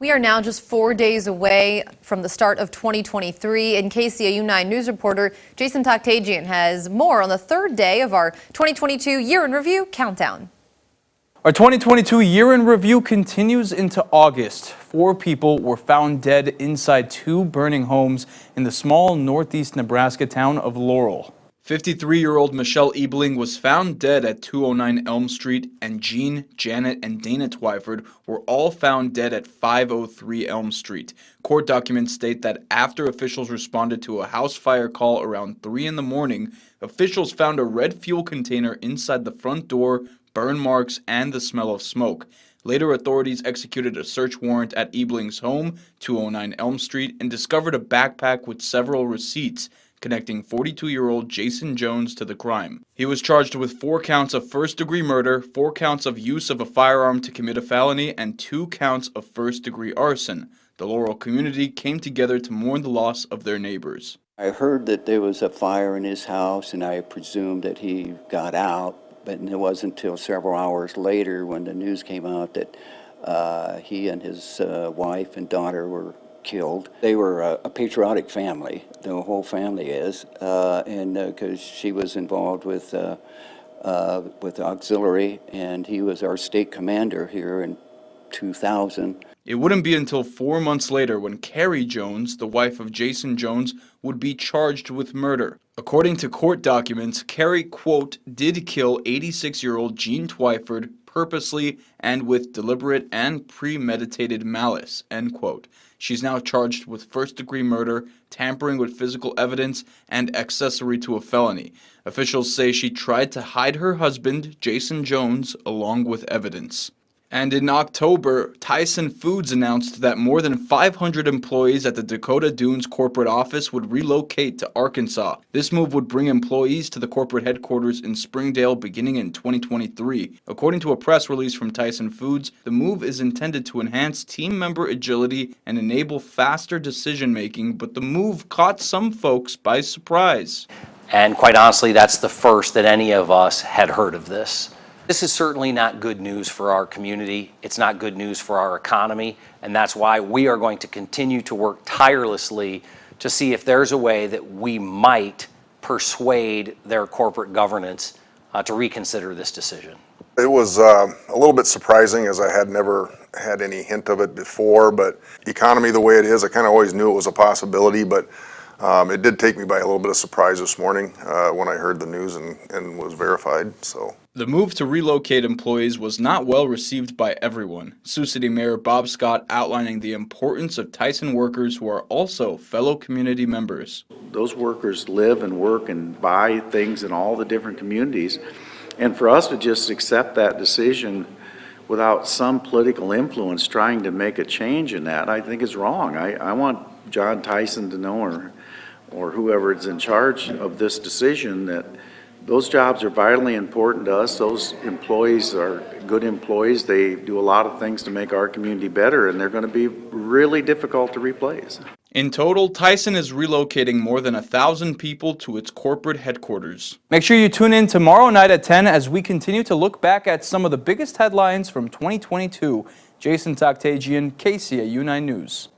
We are now just 4 days away from the start of 2023, and KCAU-9 News reporter Jason Toktagian has more on the third day of our 2022 Year in Review countdown. Our 2022 Year in Review continues into August. 4 people were found dead inside 2 burning homes in the small northeast Nebraska town of Laurel. 53-year-old Michelle Ebling was found dead at 209 Elm Street, and Jean, Janet, and Dana Twyford were all found dead at 503 Elm Street. Court documents state that after officials responded to a house fire call around 3 in the morning, officials found a red fuel container inside the front door, burn marks, and the smell of smoke. Later, authorities executed a search warrant at Ebling's home, 209 Elm Street, and discovered a backpack with several receipts connecting 42-year-old Jason Jones to the crime. He was charged with 4 counts of first-degree murder, 4 counts of use of a firearm to commit a felony, and 2 counts of first-degree arson. The Laurel community came together to mourn the loss of their neighbors. I heard that there was a fire in his house, and I presumed that he got out, but it wasn't until several hours later when the news came out that he and his wife and daughter were killed. They were a patriotic family, the whole family is, and because she was involved with auxiliary, and he was our state commander here in 2000. It wouldn't be until 4 months later when Carrie Jones, the wife of Jason Jones, would be charged with murder. According to court documents, Carrie, quote, did kill 86-year-old Jean Twyford purposely and with deliberate and premeditated malice, end quote. She's now charged with first-degree murder, tampering with physical evidence, and accessory to a felony. Officials say she tried to hide her husband, Jason Jones, along with evidence. And in October, Tyson Foods announced that more than 500 employees at the Dakota Dunes corporate office would relocate to Arkansas. This move would bring employees to the corporate headquarters in Springdale beginning in 2023. According to a press release from Tyson Foods, the move is intended to enhance team member agility and enable faster decision-making, but the move caught some folks by surprise. And quite honestly, that's the first that any of us had heard of this. This is certainly not good news for our community. It's not good news for our economy, and that's why we are going to continue to work tirelessly to see if there's a way that we might persuade their corporate governance to reconsider this decision. It was a little bit surprising, as I had never had any hint of it before, but economy the way it is, I kind of always knew it was a possibility, but it did take me by a little bit of surprise this morning when I heard the news and was verified. So the move to relocate employees was not well received by everyone. Sioux City Mayor Bob Scott outlining the importance of Tyson workers who are also fellow community members. Those workers live and work and buy things in all the different communities, and for us to just accept that decision without some political influence trying to make a change in that, I think is wrong. I want John Tyson to know, or whoever is in charge of this decision, that those jobs are vitally important to us. Those employees are good employees. They do a lot of things to make our community better, and they're going to be really difficult to replace. In total, Tyson is relocating more than 1,000 people to its corporate headquarters. Make sure you tune in tomorrow night at 10 as we continue to look back at some of the biggest headlines from 2022. Jason Toktagian, KCAU-9 News.